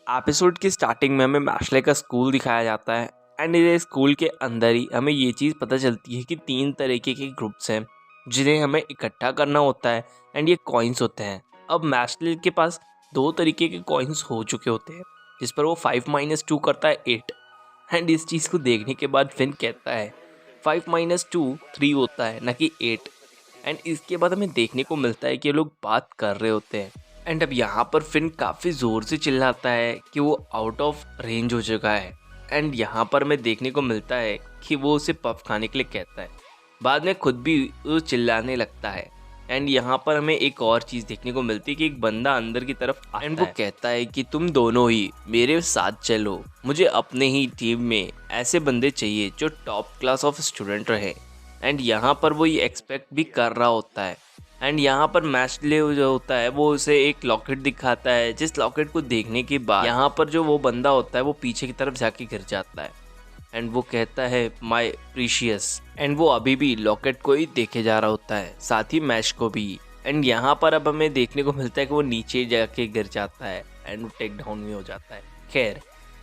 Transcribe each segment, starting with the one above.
Episode की starting में हमें मैशले का स्कूल दिखाया जाता है एंड ये स्कूल के अंदर ही हमें ये चीज़ पता चलती है कि 3 तरीके के ग्रुप्स हैं जिन्हें हमें इकट्ठा करना होता है एंड ये कॉइन्स होते हैं। अब मैशले के पास 2 तरीके के कॉइन्स हो चुके होते हैं जिस पर वो 5 - 2 करता है 8 एंड इस चीज़ को देखने के बाद फिन कहता है 5 - 2 3 होता है ना कि 8। एंड इसके बाद हमें देखने को मिलता है कि ये लोग बात कर रहे होते हैं एंड अब यहाँ पर फिन काफ़ी ज़ोर से चिल्लाता है कि वो आउट ऑफ रेंज हो चुका है एंड यहाँ पर हमें देखने को मिलता है कि वो उसे पफ खाने के लिए कहता है। बाद में खुद भी वो चिल्लाने लगता है एंड यहाँ पर हमें एक और चीज़ देखने को मिलती है कि एक बंदा अंदर की तरफ आता है एंड वो कहता है कि तुम दोनों ही मेरे साथ चलो, मुझे अपने ही टीम में ऐसे बंदे चाहिए जो टॉप क्लास ऑफ स्टूडेंट रहे। एंड यहाँ पर वो ये एक्सपेक्ट भी कर रहा होता है एंड यहाँ पर मैशले जो होता है वो उसे एक लॉकेट दिखाता है जिस लॉकेट को देखने के बाद यहाँ पर जो वो बंदा होता है वो पीछे की तरफ जाके गिर जाता है एंड वो कहता है माय प्रीशियस एंड वो अभी भी लॉकेट को ही देखे जा रहा होता है, साथ ही मैश को भी। एंड यहाँ पर अब हमें देखने को मिलता है कि वो नीचे जाके गिर जाता है एंड वो टेक डाउन भी हो जाता है। खैर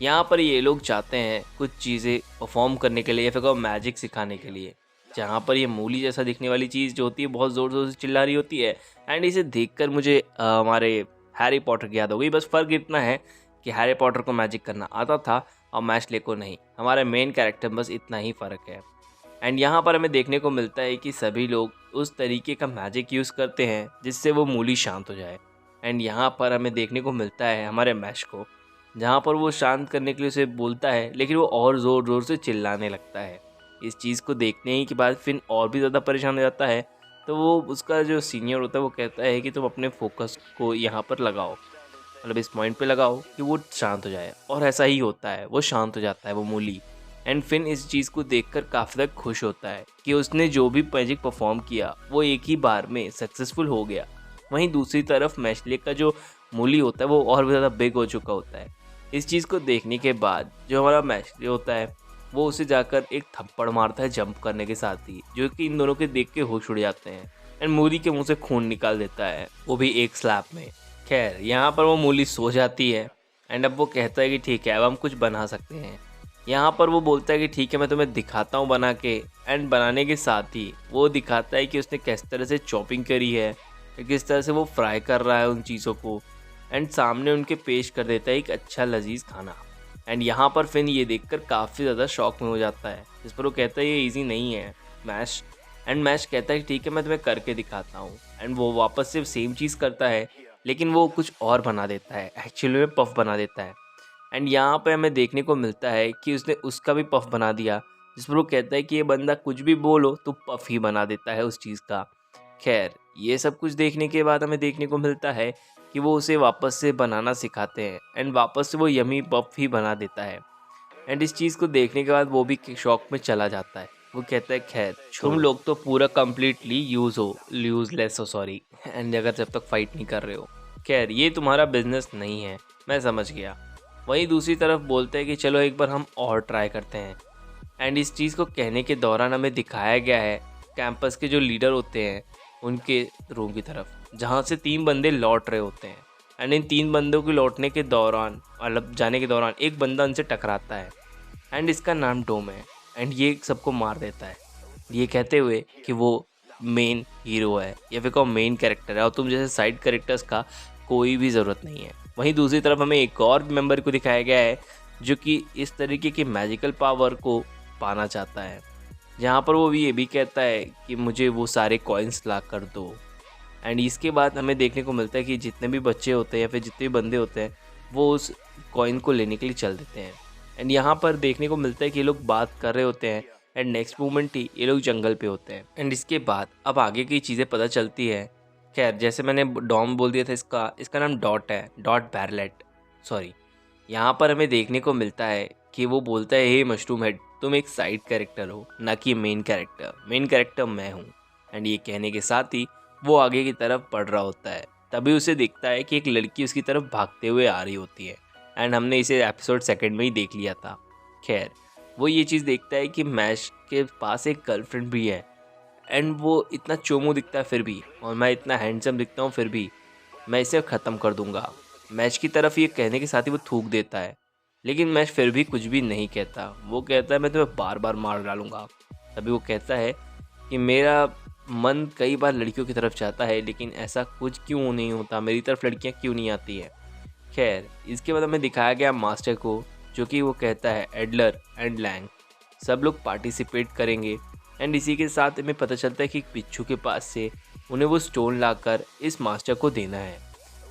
यहाँ पर ये लोग चाहते हैं कुछ चीज़ें परफॉर्म करने के लिए या फिर मैजिक सिखाने के लिए, जहाँ पर ये मूली जैसा दिखने वाली चीज़ जो होती है बहुत ज़ोर ज़ोर से चिल्ला रही होती है एंड इसे देखकर मुझे हमारे हैरी पॉटर की याद हो गई। बस फ़र्क इतना है कि हैरी पॉटर को मैजिक करना आता था और मैशले को नहीं। हमारे मेन कैरेक्टर बस इतना ही फ़र्क है। एंड यहाँ पर हमें देखने को मिलता है कि सभी लोग उस तरीके का मैजिक यूज़ करते हैं जिससे वो मूली शांत हो जाए। एंड यहाँ पर हमें देखने को मिलता है हमारे मैश को, जहाँ पर वो शांत करने के लिए उसे बोलता है लेकिन वो और ज़ोर ज़ोर से चिल्लाने लगता है। इस चीज़ को देखने ही के बाद फिन और भी ज़्यादा परेशान हो जाता है, तो वो उसका जो सीनियर होता है वो कहता है कि तुम अपने फोकस को यहाँ पर लगाओ, मतलब इस पॉइंट पे लगाओ कि वो शांत हो जाए। और ऐसा ही होता है, वो शांत हो जाता है वो मूली। एंड फिन इस चीज़ को देखकर काफ़ी ज़्यादा खुश होता है कि उसने जो भी मैजिक परफॉर्म किया वो एक ही बार में सक्सेसफुल हो गया। वहीं दूसरी तरफ मैशले का जो मूली होता है वो और भी ज़्यादा बिग हो चुका होता है। इस चीज़ को देखने के बाद जो हमारा मैशले होता है वो उसे जाकर एक थप्पड़ मारता है जंप करने के साथ ही, जो कि इन दोनों के देख के होश उड़ जाते हैं एंड मूली के मुंह से खून निकाल देता है, वो भी एक स्लैप में। खैर यहाँ पर वो मूली सो जाती है एंड अब वो कहता है कि ठीक है अब हम कुछ बना सकते हैं। यहाँ पर वो बोलता है कि ठीक है मैं तुम्हें दिखाता हूँ बना के, एंड बनाने के साथ ही वो दिखाता है कि उसने किस तरह से चॉपिंग करी है, किस तरह से वो फ्राई कर रहा है उन चीज़ों को एंड सामने उनके पेश कर देता है एक अच्छा लजीज खाना। एंड यहाँ पर फिन ये देखकर काफ़ी ज़्यादा शॉक में हो जाता है, जिस पर वो कहता है ये इजी नहीं है मैश। एंड मैश कहता है कि ठीक है मैं तुम्हें करके दिखाता हूँ एंड वो वापस से सेम चीज़ करता है लेकिन वो कुछ और बना देता है, एक्चुअली में पफ बना देता है। एंड यहाँ पे हमें देखने को मिलता है कि उसने उसका भी पफ बना दिया, जिस पर वो कहता है कि ये बंदा कुछ भी बोलो तो पफ ही बना देता है उस चीज़ का। खैर ये सब कुछ देखने के बाद हमें देखने को मिलता है कि वो उसे वापस से बनाना सिखाते हैं एंड वापस से वो यमी पफ ही बना देता है। एंड इस चीज़ को देखने के बाद वो भी शॉक में चला जाता है। वो कहता है खैर तुम लोग तो पूरा कम्प्लीटली यूजलेस हो, सॉरी, एंड अगर जब तक फाइट नहीं कर रहे हो, खैर ये तुम्हारा बिजनेस नहीं है, मैं समझ गया। वहीं दूसरी तरफ बोलते हैं कि चलो एक बार हम और ट्राई करते हैं। एंड इस चीज़ को कहने के दौरान हमें दिखाया गया है कैंपस के जो लीडर होते हैं उनके रूम की तरफ, जहाँ से 3 बंदे लौट रहे होते हैं। एंड इन 3 बंदों के लौटने के दौरान, मतलब जाने के दौरान, एक बंदा उनसे टकराता है एंड इसका नाम डोम है एंड ये सबको मार देता है, ये कहते हुए कि वो मेन हीरो है या फिर को मेन कैरेक्टर है और तुम जैसे साइड कैरेक्टर्स का कोई भी ज़रूरत नहीं है। वहीं दूसरी तरफ हमें एक और मेंबर को दिखाया गया है जो कि इस तरीके की मैजिकल पावर को पाना चाहता है, जहाँ पर वो भी ये भी कहता है कि मुझे वो सारे कॉइन्स ला कर दो। एंड इसके बाद हमें देखने को मिलता है कि जितने भी बच्चे होते हैं या फिर जितने भी बंदे होते हैं वो उस कॉइन को लेने के लिए चल देते हैं। एंड यहाँ पर देखने को मिलता है कि ये लोग बात कर रहे होते हैं एंड नेक्स्ट मोमेंट ही ये लोग जंगल पे होते हैं। एंड इसके बाद अब आगे की चीज़ें पता चलती है। खैर जैसे मैंने डॉम बोल दिया था, इसका नाम डॉट है, डॉट बैरलेट, सॉरी। यहाँ पर हमें देखने को मिलता है कि वो बोलता है हे मशरूम हेड तुम एक साइड कैरेक्टर हो ना कि मेन कैरेक्टर मैं हूँ। एंड ये कहने के साथ ही वो आगे की तरफ बढ़ रहा होता है, तभी उसे दिखता है कि एक लड़की उसकी तरफ भागते हुए आ रही होती है एंड हमने इसे एपिसोड 2 में ही देख लिया था। खैर वो ये चीज़ देखता है कि मैश के पास एक गर्लफ्रेंड भी है एंड वो इतना चोमू दिखता है फिर भी, और मैं इतना हैंडसम दिखता हूँ फिर भी, मैं इसे ख़त्म कर दूंगा, मैच की तरफ ये कहने के साथ ही वो थूक देता है, लेकिन मैच फिर भी कुछ भी नहीं कहता। वो कहता है मैं तुम्हें बार बार मार डालूंगा। तभी वो कहता है कि मेरा मन कई बार लड़कियों की तरफ जाता है, लेकिन ऐसा कुछ क्यों नहीं होता, मेरी तरफ लड़कियां क्यों नहीं आती है। खैर, इसके बाद हमें दिखाया गया मास्टर को, जो कि वो कहता है एडलर एंड लैंग सब लोग पार्टिसिपेट करेंगे। एंड इसी के साथ हमें पता चलता है कि बिच्छू के पास से उन्हें वो स्टोन लाकर इस मास्टर को देना है।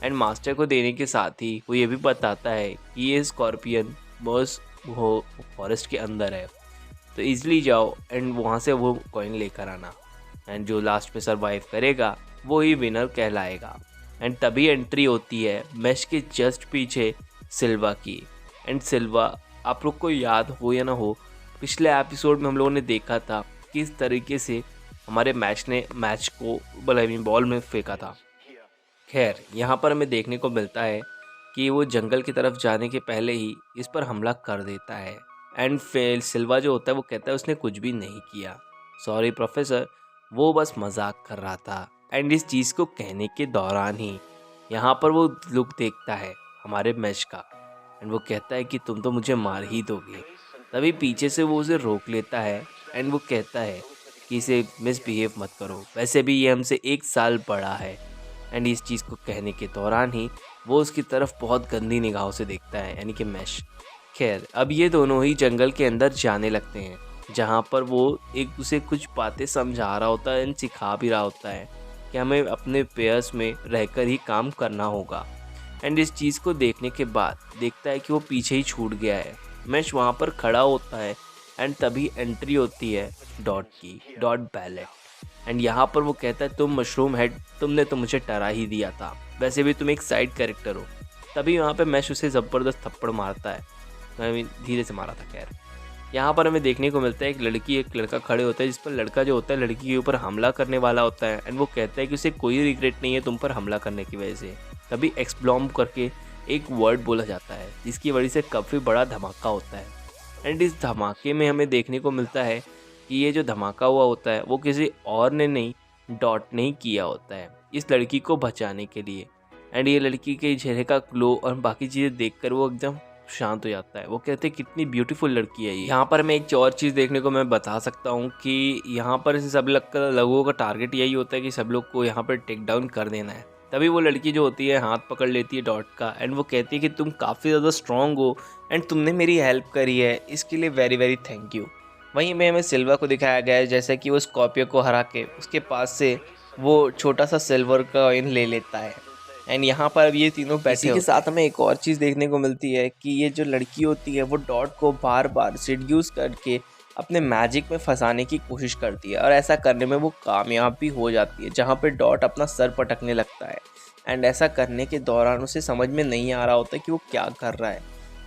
एंड मास्टर को देने के साथ ही वो ये भी बताता है कि ये स्कॉर्पियन बॉस वो फॉरेस्ट के अंदर है, तो इजली जाओ एंड वहाँ से वो कॉइन लेकर आना। एंड जो लास्ट में सरवाइव करेगा वो ही विनर कहलाएगा। एंड तभी एंट्री होती है मैच के जस्ट पीछे सिल्वा की। एंड सिल्वा, आप लोग को याद हो या ना हो, पिछले एपिसोड में हम लोगों ने देखा था किस तरीके से हमारे मैच को बॉल में फेंका था। खैर, यहाँ पर हमें देखने को मिलता है कि वो जंगल की तरफ जाने के पहले ही इस पर हमला कर देता है। एंड फिर सिल्वा जो होता है वो कहता है उसने कुछ भी नहीं किया, सॉरी प्रोफेसर, वो बस मजाक कर रहा था। एंड इस चीज़ को कहने के दौरान ही यहाँ पर वो लुक देखता है हमारे मैच का, एंड वो कहता है कि तुम तो मुझे मार ही दोगे। तभी पीछे से वो उसे रोक लेता है एंड वो कहता है कि इसे मिसबिहेव मत करो, वैसे भी ये हमसे 1 साल बड़ा है। एंड इस चीज़ को कहने के दौरान ही वो उसकी तरफ बहुत गंदी निगाहों से देखता है, यानी कि मैश। खैर, अब ये दोनों ही जंगल के अंदर जाने लगते हैं, जहाँ पर वो एक दूसरे कुछ बातें समझा रहा होता है एंड सिखा भी रहा होता है कि हमें अपने पेयर्स में रहकर ही काम करना होगा। एंड इस चीज़ को देखने के बाद देखता है कि वो पीछे ही छूट गया है। मैश वहाँ पर खड़ा होता है एंड तभी एंट्री होती है डॉट की, डॉट बैलेट। एंड यहाँ पर वो कहता है तुम मशरूम हेड, तुमने तो मुझे डरा ही दिया था, वैसे भी तुम एक साइड कैरेक्टर हो। तभी वहाँ पे मैश उसे ज़बरदस्त थप्पड़ मारता है, धीरे से मारा था। खैर, यहाँ पर हमें देखने को मिलता है एक लड़का खड़े होता है, जिस पर लड़का जो होता है लड़की के ऊपर हमला करने वाला होता है। एंड वो कहता है कि उसे कोई रिग्रेट नहीं है तुम पर हमला करने की वजह से। तभी एक्सब्लॉम करके एक वर्ड बोला जाता है, जिसकी वजह से काफ़ी बड़ा धमाका होता है। एंड इस धमाके में हमें देखने को मिलता है कि ये जो धमाका हुआ होता है वो किसी और ने नहीं, डॉट ने ही किया होता है इस लड़की को बचाने के लिए। एंड ये लड़की के चेहरे का ग्लो और बाकी चीज़ें देखकर वो एकदम शांत हो जाता है। वो कहते हैं कितनी ब्यूटीफुल लड़की है ये। यहाँ पर मैं एक और चीज़ देखने को मैं बता सकता हूँ कि यहाँ पर सब लोगों का टारगेट यही होता है कि सब लोग को यहाँ पर टेक डाउन कर देना है। तभी वो लड़की जो होती है हाथ पकड़ लेती है डॉट का, एंड वो कहती है कि तुम काफ़ी ज़्यादा स्ट्रॉन्ग हो एंड तुमने मेरी हेल्प करी है, इसके लिए वेरी वेरी थैंक यू। वहीं में हमें सिल्वा को दिखाया गया है जैसे कि वो स्कॉर्पियो को हरा के उसके पास से वो छोटा सा सिल्वर कॉइन ले लेता है। एंड यहाँ पर अब ये तीनों बैठे के साथ हमें एक और चीज़ देखने को मिलती है कि ये जो लड़की होती है वो डॉट को बार बार सीड्यूस करके अपने मैजिक में फंसाने की कोशिश करती है, और ऐसा करने में वो कामयाब भी हो जाती है, जहाँ पे डॉट अपना सर पटकने लगता है। एंड ऐसा करने के दौरान उसे समझ में नहीं आ रहा होता कि वो क्या कर रहा है।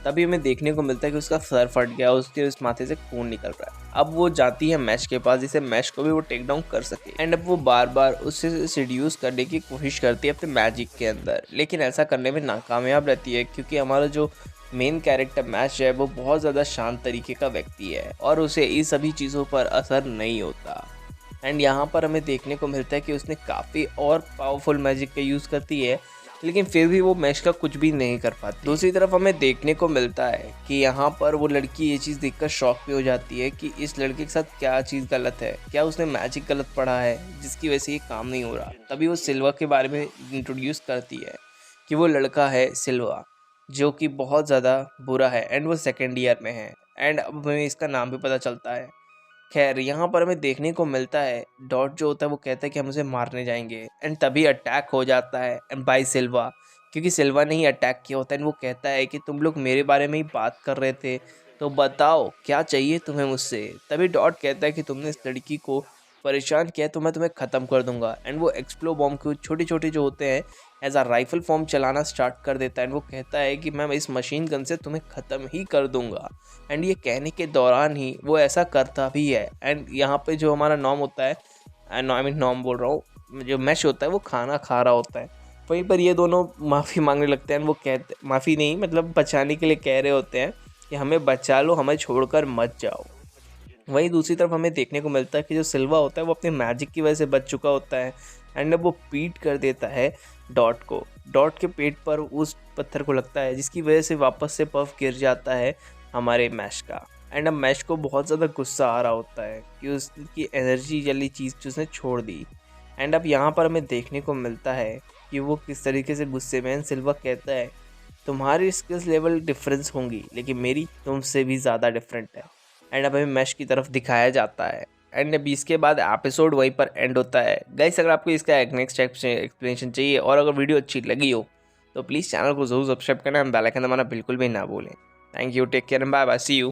तभी हमें देखने को मिलता है कि उसका सर फट गया, उसके उस माथे से खून निकल रहा है। अब वो जाती है मैश के पास, जिसे मैश को भी वो टेक डाउन कर सके। एंड अब वो बार बार उससे सीड्यूस करने की कोशिश करती है अपने मैजिक के अंदर, लेकिन ऐसा करने में नाकामयाब रहती है, क्योंकि हमारा जो मेन कैरेक्टर मैश है वो बहुत ज़्यादा शांत तरीके का व्यक्ति है और उसे इन सभी चीज़ों पर असर नहीं होता। एंड यहाँ पर हमें देखने को मिलता है कि उसने काफ़ी और पावरफुल मैजिक का यूज़ करती है, लेकिन फिर भी वो मैच का कुछ भी नहीं कर पाती। दूसरी तरफ हमें देखने को मिलता है कि यहाँ पर वो लड़की ये चीज़ देखकर शॉक भी हो जाती है कि इस लड़के के साथ क्या चीज़ गलत है, क्या उसने मैजिक गलत पढ़ा है जिसकी वजह से ये काम नहीं हो रहा। तभी वो सिल्वा के बारे में इंट्रोड्यूस करती है कि वो लड़का है सिल्वा, जो कि बहुत ज़्यादा बुरा है एंड वो 2nd ईयर में है। एंड अब हमें इसका नाम भी पता चलता है। खैर, यहाँ पर हमें देखने को मिलता है डॉट जो होता है वो कहता है कि हम उसे मारने जाएंगे, एंड तभी अटैक हो जाता है एंड बाय सिल्वा, क्योंकि सिल्वा ने ही अटैक किया होता है। एंड वो कहता है कि तुम लोग मेरे बारे में ही बात कर रहे थे, तो बताओ क्या चाहिए तुम्हें मुझसे। तभी डॉट कहता है कि तुमने इस लड़की को परेशान किया तो मैं तुम्हें ख़त्म कर दूंगा। एंड वो एक्सप्लो बॉम्ब के छोटे छोटे जो होते हैं एज अ राइफल फॉर्म चलाना स्टार्ट कर देता है। एंड वो कहता है कि मैं इस मशीन गन से तुम्हें ख़त्म ही कर दूंगा। एंड ये कहने के दौरान ही वो ऐसा करता भी है। एंड यहाँ पे जो हमारा नॉम होता है, नॉम बोल रहा हूँ, जो मैश होता है वो खाना खा रहा होता है। वहीं पर ये दोनों माफ़ी मांगने लगते हैं। वो कहते, माफ़ी नहीं मतलब बचाने के लिए कह रहे होते हैं कि हमें बचा लो, हमें छोड़कर मत जाओ। वहीं दूसरी तरफ हमें देखने को मिलता है कि जो सिल्वा होता है वो अपने मैजिक की वजह से बच चुका होता है। एंड अब वो पीट कर देता है डॉट को। डॉट के पेट पर उस पत्थर को लगता है, जिसकी वजह से वापस से पफ गिर जाता है हमारे मैश का। एंड अब मैश को बहुत ज़्यादा गुस्सा आ रहा होता है कि उसकी एनर्जी वाली चीज़ जो उसने छोड़ दी। एंड अब यहाँ पर हमें देखने को मिलता है कि वो किस तरीके से गुस्से में सिल्वा कहता है, तुम्हारी स्किल्स लेवल डिफरेंस होंगी लेकिन मेरी तुमसे भी ज़्यादा डिफरेंट है। एंड अब हमें मैश की तरफ दिखाया जाता है। एंड अभी इसके बाद एपिसोड वहीं पर एंड होता है। गाइस, अगर आपको इसका नेक्स्ट एक्सप्लेनेशन चाहिए और अगर वीडियो अच्छी लगी हो तो प्लीज़ चैनल को ज़रूर सब्सक्राइब करना, हम बेल आइकन दबाना बिल्कुल भी ना भूलें। Thank you, take care, bye bye, see you.